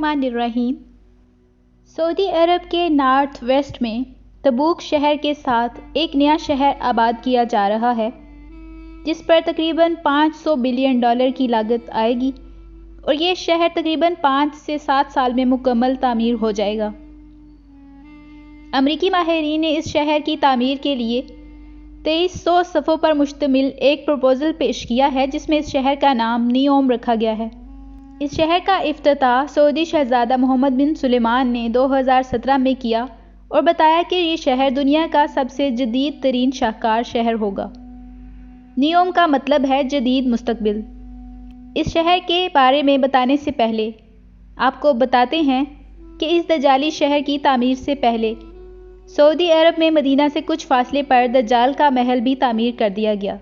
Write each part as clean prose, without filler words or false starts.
बिस्मिल्लाहिर्रहमानिर्रहीम। सऊदी अरब के north west में तबूक शहर के साथ एक नया शहर आबाद किया जा रहा है, जिस पर तकरीबन $500 बिलियन की लागत आएगी और ये शहर तकरीबन 5 से 7 साल में मुकम्मल तामीर हो जाएगा। अमरीकी माहिरीन ने इस शहर की तामीर के लिए 2300 सफ़ों पर मुश्तमिल एक प्रपोज़ल पेश किया है, जिसमें इस शहर का नाम नियोम रखा गया है। इस शहर का इफ्तिताह सऊदी शहज़ादा मोहम्मद बिन सुलेमान ने 2017 में किया और बताया कि ये शहर दुनिया का सबसे जदीद तरीन शाहकार शहर होगा। नियोम का मतलब है जदीद मुस्तकबिल। इस शहर के बारे में बताने से पहले आपको बताते हैं कि इस दजाली शहर की तामीर से पहले सऊदी अरब में मदीना से कुछ फासले पर दज्जाल का महल भी तामीर कर दिया गया,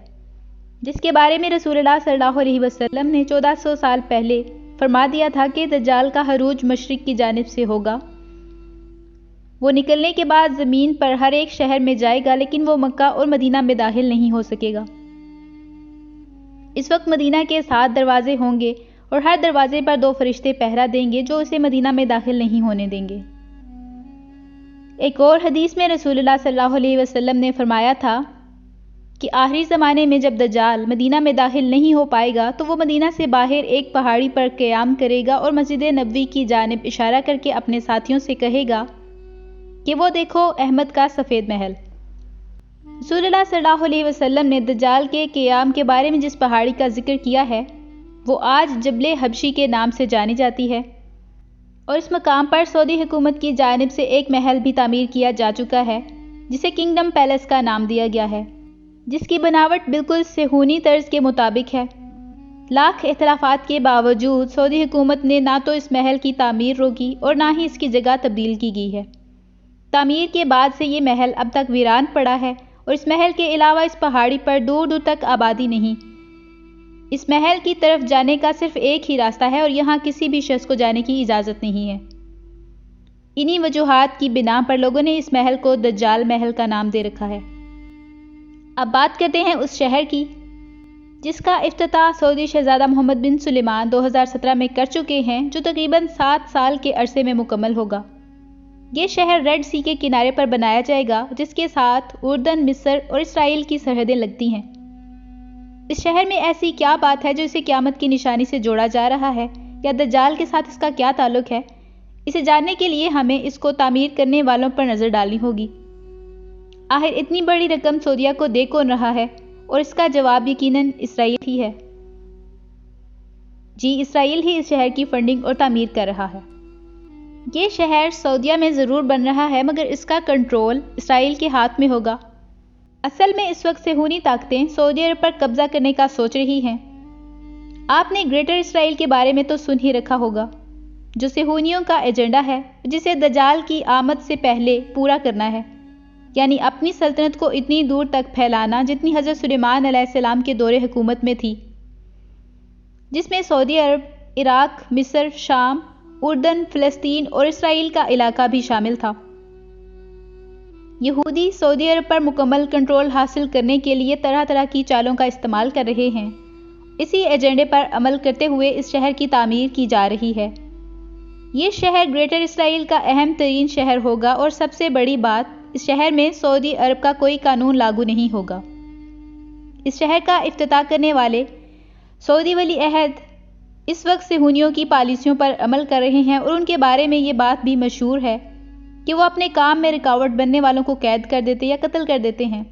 जिसके बारे में रसूलुल्लाह सल्लल्लाहु अलैहि वसल्लम ने 1400 साल पहले फरमा दिया था कि दज्जाल का हरूज मशरिक की जानिब से होगा। वो निकलने के बाद ज़मीन पर हर एक शहर में जाएगा, लेकिन वो मक्का और मदीना में दाखिल नहीं हो सकेगा। इस वक्त मदीना के 7 दरवाजे होंगे और हर दरवाजे पर 2 फरिश्ते पहरा देंगे जो उसे मदीना में दाखिल नहीं होने देंगे। एक और हदीस में रसूलुल्लाह सल्लल्लाहु अलैहि वसल्लम ने फरमाया था कि आखिरी ज़माने में जब दज्जाल मदीना में दाखिल नहीं हो पाएगा तो वो मदीना से बाहर एक पहाड़ी पर क़याम करेगा और मस्जिद नबवी की जानिब इशारा करके अपने साथियों से कहेगा कि वो देखो अहमद का सफ़ेद महल। रसूलुल्लाह सल्लल्लाहु अलैहि वसल्लम ने दज्जाल के क़याम के बारे में जिस पहाड़ी का जिक्र किया है वो आज जबले हबशी के नाम से जानी जाती है, और इस मकाम पर सऊदी हुकूमत की जानिब से एक महल भी तामीर किया जा चुका है, जिसे किंगडम पैलेस का नाम दिया गया है, जिसकी बनावट बिल्कुल सेहूनी तर्ज के मुताबिक है। लाख इख्तिलाफात के बावजूद सऊदी हुकूमत ने ना तो इस महल की तामीर रोकी और ना ही इसकी जगह तब्दील की गई है। तामीर के बाद से ये महल अब तक वीरान पड़ा है और इस महल के अलावा इस पहाड़ी पर दूर दूर तक आबादी नहीं। इस महल की तरफ जाने का सिर्फ एक ही रास्ता है और यहाँ किसी भी शख्स को जाने की इजाज़त नहीं है। इन्हीं वजूहात की बिना पर लोगों ने इस महल को दज्जाल महल का नाम दे रखा है। अब बात करते हैं उस शहर की जिसका इफ्तिताह सऊदी शहज़ादा मोहम्मद बिन सुलेमान 2017 में कर चुके हैं, जो तकरीबन 7 साल के अरसे में मुकम्मल होगा। ये शहर रेड सी के किनारे पर बनाया जाएगा, जिसके साथ उर्दन, मिस्र और इसराइल की सरहदें लगती हैं। इस शहर में ऐसी क्या बात है जो इसे क़यामत की निशानी से जोड़ा जा रहा है, या दज्जाल के साथ इसका क्या ताल्लुक है? इसे जानने के लिए हमें इसको तामीर करने वालों पर नज़र डालनी होगी। आखिर इतनी बड़ी रकम सऊदीया को दे कौन रहा है? और इसका जवाब यकीनन इसराइल ही है। जी, इसराइल ही इस शहर की फंडिंग और तामीर कर रहा है। ये शहर सऊदीया में ज़रूर बन रहा है, मगर इसका कंट्रोल इसराइल के हाथ में होगा। असल में इस वक्त सेहूनी ताकतें सऊदी अरब पर कब्जा करने का सोच रही हैं। आपने ग्रेटर इसराइल के बारे में तो सुन ही रखा होगा, जो सेहूनियों का एजेंडा है, जिसे दज्जाल की आमद से पहले पूरा करना है, यानी अपनी सल्तनत को इतनी दूर तक फैलाना जितनी हज़रत सुलेमान अलैहिस्सलाम के दौरे हुकूमत में थी, जिसमें सऊदी अरब, इराक, मिस्र, शाम, उर्दन, फ़लस्तीन और इसराइल का इलाका भी शामिल था। यहूदी सऊदी अरब पर मुकम्मल कंट्रोल हासिल करने के लिए तरह तरह की चालों का इस्तेमाल कर रहे हैं। इसी एजेंडे पर अमल करते हुए इस शहर की तामीर की जा रही है। ये शहर ग्रेटर इसराइल का अहम तरीन शहर होगा और सबसे बड़ी बात, इस शहर में सऊदी अरब का कोई कानून लागू नहीं होगा। इस शहर का इफ्तिताह करने वाले सऊदी वली अहद इस वक्त सेहूनियों की पॉलिसियों पर अमल कर रहे हैं और उनके बारे में ये बात भी मशहूर है कि वो अपने काम में रुकावट बनने वालों को कैद कर देते या कत्ल कर देते हैं।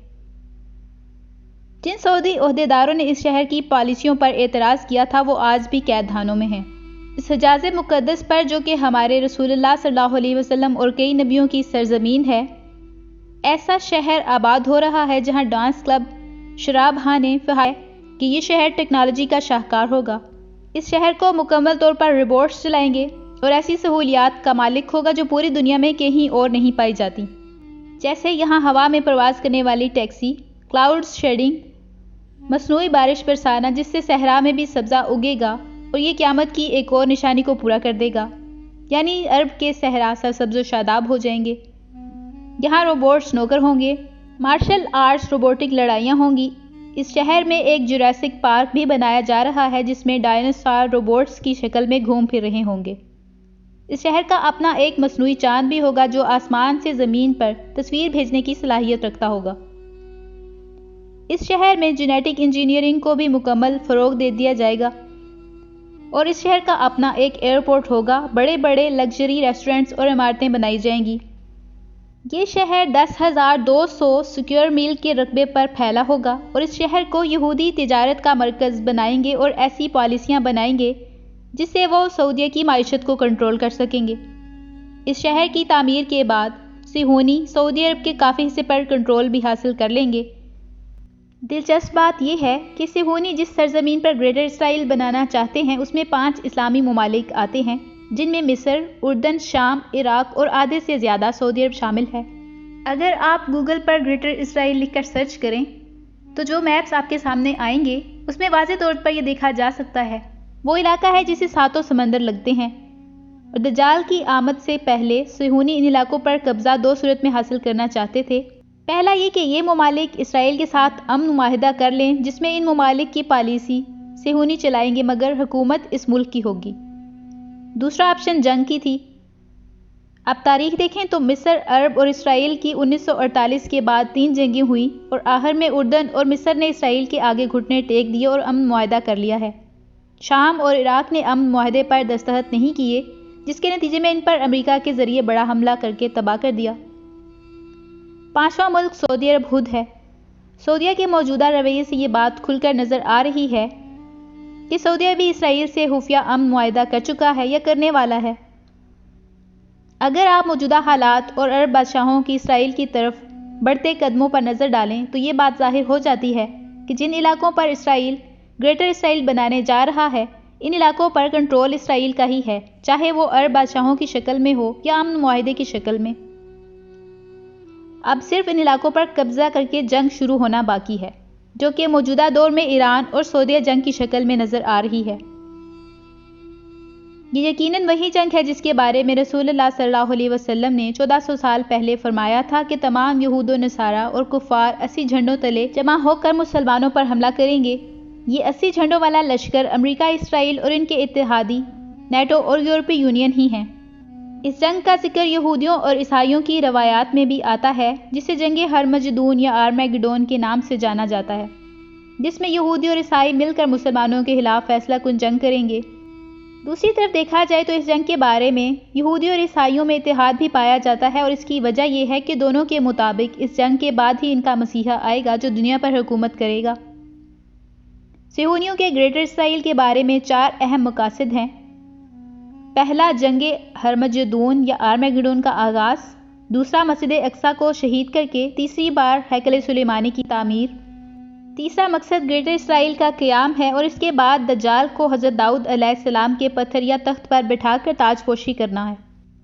जिन सऊदी ओहदेदारों ने इस शहर की पॉलिसियों पर एतराज़ किया था वो आज भी कैद खानों में हैं। इस हिजाज़ मुक़द्दस पर, जो कि हमारे रसूलुल्लाह सल्लल्लाहु अलैहि वसल्लम और कई नबियों की सरज़मीन है, ऐसा शहर आबाद हो रहा है जहाँ डांस क्लब, शराब खाने कि ये शहर टेक्नोलॉजी का शाहकार होगा। इस शहर को मुकम्मल तौर पर रोबोट्स चलाएंगे और ऐसी सहूलियात का मालिक होगा जो पूरी दुनिया में कहीं और नहीं पाई जाती, जैसे यहाँ हवा में प्रवास करने वाली टैक्सी, क्लाउड शेडिंग, मसनूई बारिश बरसाना जिससे सहरा में भी सब्ज़ा उगेगा और ये क़यामत की एक और निशानी को पूरा कर देगा, यानी अरब के सहरा सरसब्ज़ शादाब हो जाएंगे। यहाँ रोबोट्स नौकर होंगे, मार्शल आर्ट्स रोबोटिक लड़ाइयाँ होंगी। इस शहर में एक जुरासिक पार्क भी बनाया जा रहा है जिसमें डायनासोर रोबोट्स की शक्ल में घूम फिर रहे होंगे। اس شہر کا اپنا ایک مصنوعی چاند بھی ہوگا جو آسمان سے زمین پر تصویر بھیجنے کی صلاحیت رکھتا ہوگا۔ اس شہر میں جینیٹک انجینئرنگ کو بھی مکمل فروغ دے دیا جائے گا اور اس شہر کا اپنا ایک ایئرپورٹ ہوگا، بڑے بڑے لگژری ریسٹورنٹس اور عمارتیں بنائی جائیں گی۔ یہ شہر 10,200 اسکوائر میل کے رقبے پر پھیلا ہوگا اور اس شہر کو یہودی تجارت کا مرکز بنائیں گے اور ایسی پالیسیاں بنائیں گے جس سے وہ سعودیہ کی معیشت کو کنٹرول کر سکیں گے۔ اس شہر کی تعمیر کے بعد صہیونی سعودی عرب کے کافی حصے پر کنٹرول بھی حاصل کر لیں گے۔ دلچسپ بات یہ ہے کہ صہیونی جس سرزمین پر گریٹر اسرائیل بنانا چاہتے ہیں اس میں 5 اسلامی ممالک آتے ہیں، جن میں مصر، اردن، شام، عراق اور آدھے سے زیادہ سعودی عرب شامل ہے۔ اگر آپ گوگل پر گریٹر اسرائیل لکھ کر سرچ کریں تو جو میپس آپ کے سامنے آئیں گے اس میں واضح طور پر یہ دیکھا جا سکتا ہے وہ علاقہ ہے جسے 7 سمندر لگتے ہیں، اور دجال کی آمد سے پہلے صہیونی ان علاقوں پر قبضہ 2 صورت میں حاصل کرنا چاہتے تھے۔ پہلا یہ کہ یہ ممالک اسرائیل کے ساتھ امن معاہدہ کر لیں جس میں ان ممالک کی پالیسی صہیونی چلائیں گے مگر حکومت اس ملک کی ہوگی۔ دوسرا آپشن جنگ کی تھی۔ اب تاریخ دیکھیں تو مصر، عرب اور اسرائیل کی 1948 کے بعد 3 جنگیں ہوئیں اور آخر میں اردن اور مصر نے اسرائیل کے آگے گھٹنے ٹیک دیے اور امن معاہدہ کر لیا ہے۔ شام اور عراق نے امن معاہدے پر دستخط نہیں کیے جس کے نتیجے میں ان پر امریکہ کے ذریعے بڑا حملہ کر کے تباہ کر دیا۔ 5واں ملک سعودی عرب خود ہے۔ سعودیہ کے موجودہ رویے سے یہ بات کھل کر نظر آ رہی ہے کہ سعودیہ بھی اسرائیل سے خفیہ امن معاہدہ کر چکا ہے یا کرنے والا ہے۔ اگر آپ موجودہ حالات اور عرب بادشاہوں کی اسرائیل کی طرف بڑھتے قدموں پر نظر ڈالیں تو یہ بات ظاہر ہو جاتی ہے کہ جن علاقوں پر اسرائیل گریٹر اسرائیل بنانے جا رہا ہے ان علاقوں پر کنٹرول اسرائیل کا ہی ہے، چاہے وہ عرب بادشاہوں کی شکل میں ہو یا امن معاہدے کی شکل میں۔ اب صرف ان علاقوں پر قبضہ کر کے جنگ شروع ہونا باقی ہے، جو کہ موجودہ دور میں ایران اور سعودیہ جنگ کی شکل میں نظر آ رہی ہے۔ یہ یقیناً وہی جنگ ہے جس کے بارے میں رسول اللہ صلی اللہ علیہ وسلم نے 1400 سال پہلے فرمایا تھا کہ تمام یہود و نصارہ اور کفار 80 جھنڈوں تلے جمع ہو کر مسلمانوں پر حملہ کریں گے۔ یہ 80 جھنڈوں والا لشکر امریکہ، اسرائیل اور ان کے اتحادی نیٹو اور یورپی یونین ہی ہیں۔ اس جنگ کا ذکر یہودیوں اور عیسائیوں کی روایات میں بھی آتا ہے جسے جنگ ہرمجدون یا آرمیگڈون کے نام سے جانا جاتا ہے، جس میں یہودی اور عیسائی مل کر مسلمانوں کے خلاف فیصلہ کن جنگ کریں گے۔ دوسری طرف دیکھا جائے تو اس جنگ کے بارے میں یہودی اور عیسائیوں میں اتحاد بھی پایا جاتا ہے اور اس کی وجہ یہ ہے کہ دونوں کے مطابق اس جنگ کے بعد ہی ان کا مسیحا آئے گا جو دنیا پر حکومت کرے گا۔ صہیونیوں کے گریٹر اسرائیل کے بارے میں 4 اہم مقاصد ہیں۔ پہلا، جنگ ہرمجدون یا آرمیگڈون کا آغاز۔ دوسرا، مسجد اقصی کو شہید کر کے تیسری بار ہیکل سلیمانی کی تعمیر۔ تیسرا مقصد گریٹر اسرائیل کا قیام ہے اور اس کے بعد دجال کو حضرت داؤد علیہ السلام کے پتھر یا تخت پر بٹھا کر تاج پوشی کرنا ہے۔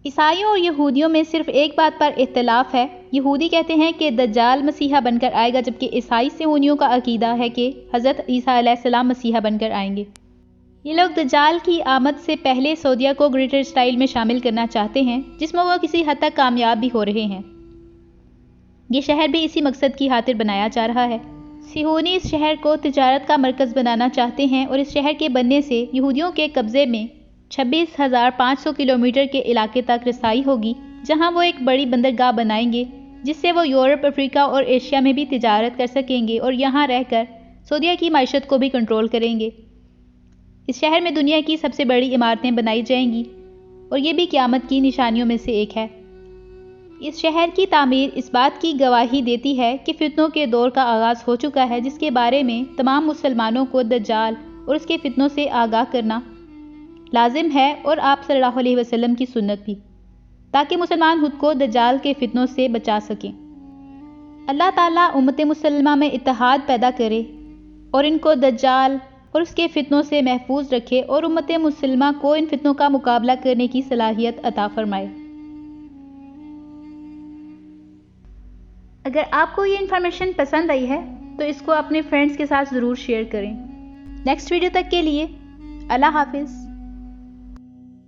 عیسائیوں اور یہودیوں میں صرف ایک بات پر اختلاف ہے۔ یہودی کہتے ہیں کہ دجال مسیحا بن کر آئے گا جبکہ عیسائی صہیونیوں کا عقیدہ ہے کہ حضرت عیسیٰ علیہ السلام مسیحا بن کر آئیں گے۔ یہ لوگ دجال کی آمد سے پہلے سعودیہ کو گریٹر اسرائیل میں شامل کرنا چاہتے ہیں جس میں وہ کسی حد تک کامیاب بھی ہو رہے ہیں۔ یہ شہر بھی اسی مقصد کی خاطر بنایا جا رہا ہے۔ صہیونی اس شہر کو تجارت کا مرکز بنانا چاہتے ہیں اور اس شہر کے بننے سے یہودیوں کے قبضے میں 26,500 کلومیٹر کے علاقے تک رسائی ہوگی جہاں وہ ایک بڑی بندرگاہ بنائیں گے جس سے وہ یورپ، افریقہ اور ایشیا میں بھی تجارت کر سکیں گے اور یہاں رہ کر سعودیہ کی معیشت کو بھی کنٹرول کریں گے۔ اس شہر میں دنیا کی سب سے بڑی عمارتیں بنائی جائیں گی اور یہ بھی قیامت کی نشانیوں میں سے ایک ہے۔ اس شہر کی تعمیر اس بات کی گواہی دیتی ہے کہ فتنوں کے دور کا آغاز ہو چکا ہے جس کے بارے میں تمام مسلمانوں کو دجال اور اس کے فتنوں سے آگاہ کرنا لازم ہے اور آپ صلی اللہ علیہ وسلم کی سنت بھی، تاکہ مسلمان خود کو دجال کے فتنوں سے بچا سکیں۔ اللہ تعالیٰ امت مسلمہ میں اتحاد پیدا کرے اور ان کو دجال اور اس کے فتنوں سے محفوظ رکھے اور امت مسلمہ کو ان فتنوں کا مقابلہ کرنے کی صلاحیت عطا فرمائے۔ اگر آپ کو یہ انفارمیشن پسند آئی ہے تو اس کو اپنے فرینڈز کے ساتھ ضرور شیئر کریں۔ نیکسٹ ویڈیو تک کے لیے اللہ حافظ۔